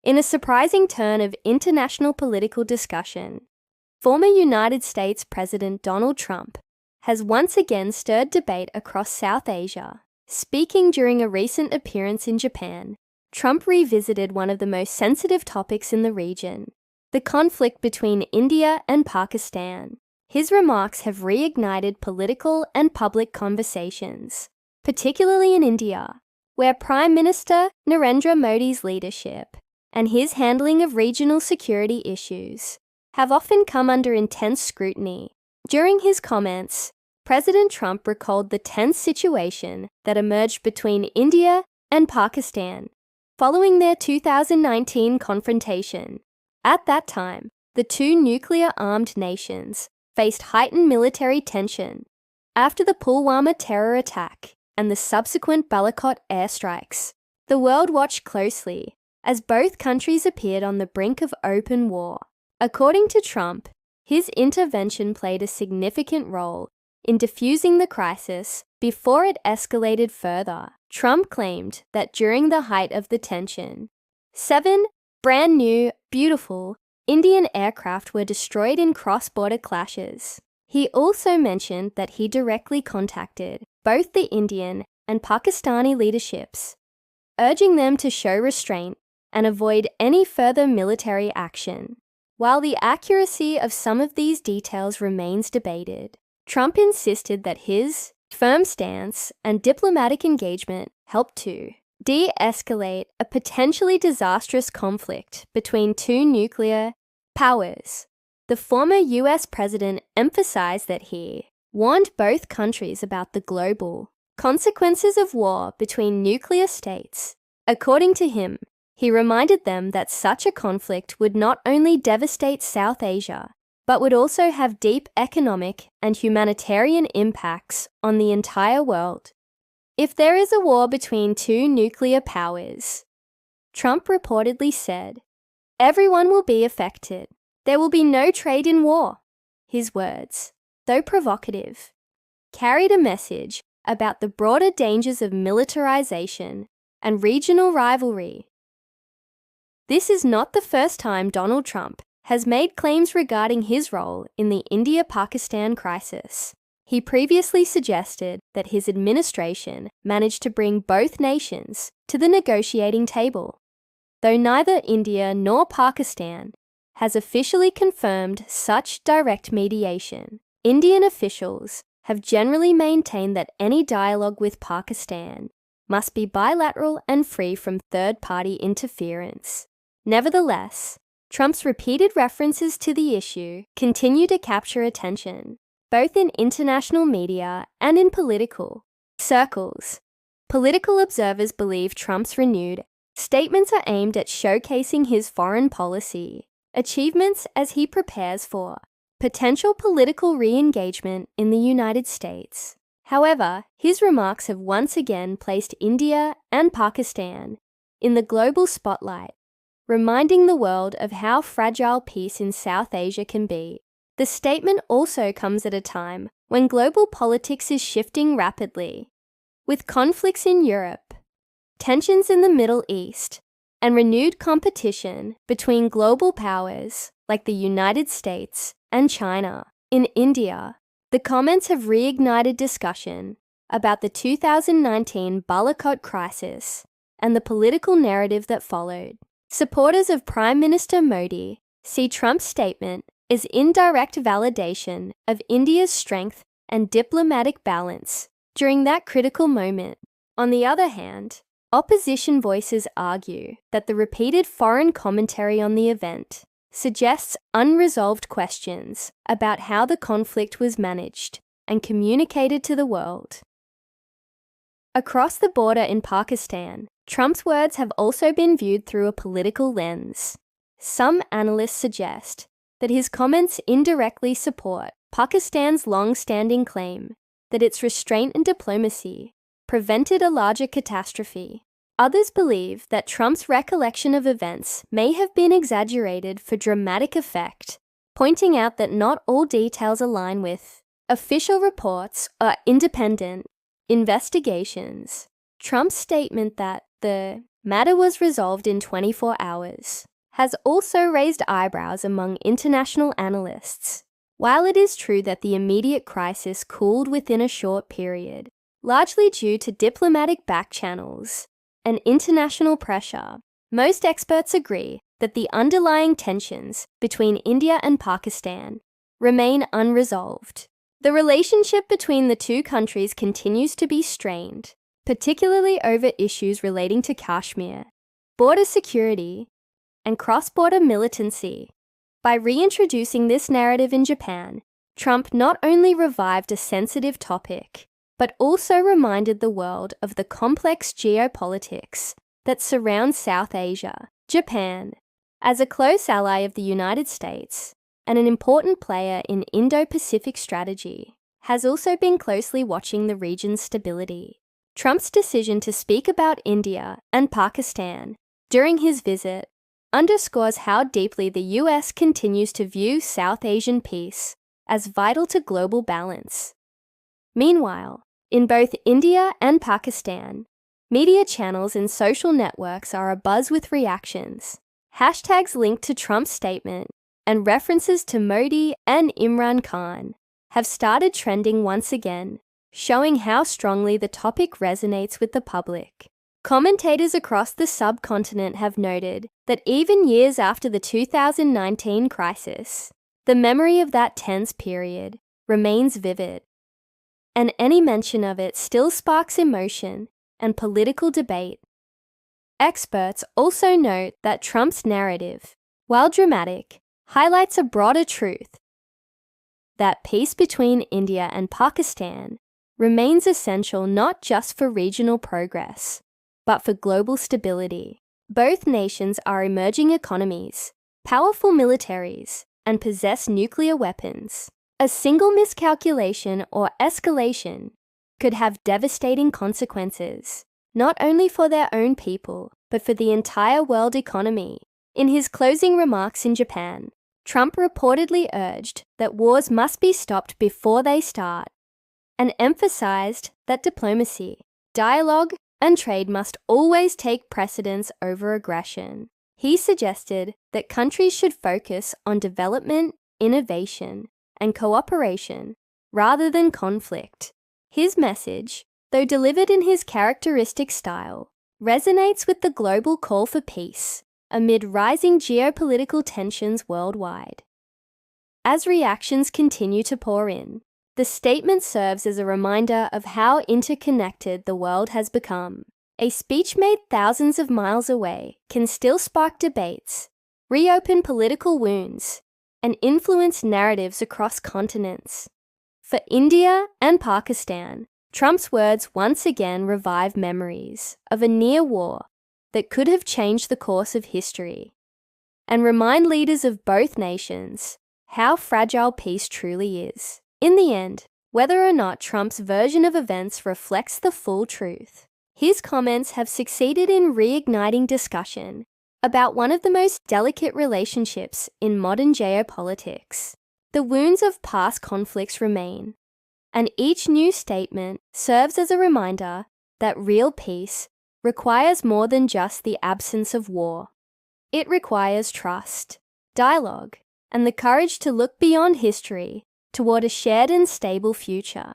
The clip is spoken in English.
In a surprising turn of international political discussion, former United States President Donald Trump has once again stirred debate across South Asia. Speaking during a recent appearance in Japan, Trump revisited one of the most sensitive topics in the region, the conflict between India and Pakistan. His remarks have reignited political and public conversations, particularly in India, where Prime Minister Narendra Modi's leadership and his handling of regional security issues have often come under intense scrutiny. During his comments, President Trump recalled the tense situation that emerged between India and Pakistan following their 2019 confrontation. At that time, the two nuclear-armed nations faced heightened military tension after the Pulwama terror attack and the subsequent Balakot airstrikes. The world watched closely as both countries appeared on the brink of open war. According to Trump, his intervention played a significant role in diffusing the crisis before it escalated further. Trump claimed that during the height of the tension, 7 brand new, beautiful Indian aircraft were destroyed in cross-border clashes. He also mentioned that he directly contacted both the Indian and Pakistani leaderships, urging them to show restraint and avoid any further military action. While the accuracy of some of these details remains debated, Trump insisted that his firm stance and diplomatic engagement helped to de-escalate a potentially disastrous conflict between two nuclear powers. The former US president emphasized that he warned both countries about the global consequences of war between nuclear states. According to him, he reminded them that such a conflict would not only devastate South Asia, but would also have deep economic and humanitarian impacts on the entire world. If there is a war between two nuclear powers, Trump reportedly said, everyone will be affected. There will be no trade in war. His words, though provocative, carried a message about the broader dangers of militarization and regional rivalry. This is not the first time Donald Trump has made claims regarding his role in the India-Pakistan crisis. He previously suggested that his administration managed to bring both nations to the negotiating table. Though neither India nor Pakistan has officially confirmed such direct mediation, Indian officials have generally maintained that any dialogue with Pakistan must be bilateral and free from third-party interference. Nevertheless, Trump's repeated references to the issue continue to capture attention, both in international media and in political circles. Political observers believe Trump's renewed statements are aimed at showcasing his foreign policy achievements as he prepares for potential political re-engagement in the United States. However, his remarks have once again placed India and Pakistan in the global spotlight, reminding the world of how fragile peace in South Asia can be. The statement also comes at a time when global politics is shifting rapidly, with conflicts in Europe, tensions in the Middle East, and renewed competition between global powers like the United States and China. In India, the comments have reignited discussion about the 2019 Balakot crisis and the political narrative that followed. Supporters of Prime Minister Modi see Trump's statement as indirect validation of India's strength and diplomatic balance during that critical moment. On the other hand, opposition voices argue that the repeated foreign commentary on the event suggests unresolved questions about how the conflict was managed and communicated to the world. Across the border in Pakistan, Trump's words have also been viewed through a political lens. Some analysts suggest that his comments indirectly support Pakistan's long-standing claim that its restraint and diplomacy prevented a larger catastrophe. Others believe that Trump's recollection of events may have been exaggerated for dramatic effect, pointing out that not all details align with official reports or independent investigations. Trump's statement that the matter was resolved in 24 hours, has also raised eyebrows among international analysts. While it is true that the immediate crisis cooled within a short period, largely due to diplomatic back channels and international pressure, most experts agree that the underlying tensions between India and Pakistan remain unresolved. The relationship between the two countries continues to be strained, particularly over issues relating to Kashmir, border security, and cross-border militancy. By reintroducing this narrative in Japan, Trump not only revived a sensitive topic, but also reminded the world of the complex geopolitics that surround South Asia. Japan, as a close ally of the United States and an important player in Indo-Pacific strategy, has also been closely watching the region's stability. Trump's decision to speak about India and Pakistan during his visit underscores how deeply the US continues to view South Asian peace as vital to global balance. Meanwhile, in both India and Pakistan, media channels and social networks are abuzz with reactions. Hashtags linked to Trump's statement and references to Modi and Imran Khan have started trending once again, showing how strongly the topic resonates with the public. Commentators across the subcontinent have noted that even years after the 2019 crisis, the memory of that tense period remains vivid, and any mention of it still sparks emotion and political debate. Experts also note that Trump's narrative, while dramatic, highlights a broader truth: that peace between India and Pakistan remains essential not just for regional progress, but for global stability. Both nations are emerging economies, powerful militaries, and possess nuclear weapons. A single miscalculation or escalation could have devastating consequences, not only for their own people, but for the entire world economy. In his closing remarks in Japan, Trump reportedly urged that wars must be stopped before they start, and emphasized that diplomacy, dialogue, and trade must always take precedence over aggression. He suggested that countries should focus on development, innovation, and cooperation rather than conflict. His message, though delivered in his characteristic style, resonates with the global call for peace amid rising geopolitical tensions worldwide. As reactions continue to pour in, the statement serves as a reminder of how interconnected the world has become. A speech made thousands of miles away can still spark debates, reopen political wounds, and influence narratives across continents. For India and Pakistan, Trump's words once again revive memories of a near war that could have changed the course of history, and remind leaders of both nations how fragile peace truly is. In the end, whether or not Trump's version of events reflects the full truth, his comments have succeeded in reigniting discussion about one of the most delicate relationships in modern geopolitics. The wounds of past conflicts remain, and each new statement serves as a reminder that real peace requires more than just the absence of war. It requires trust, dialogue, and the courage to look beyond history toward a shared and stable future.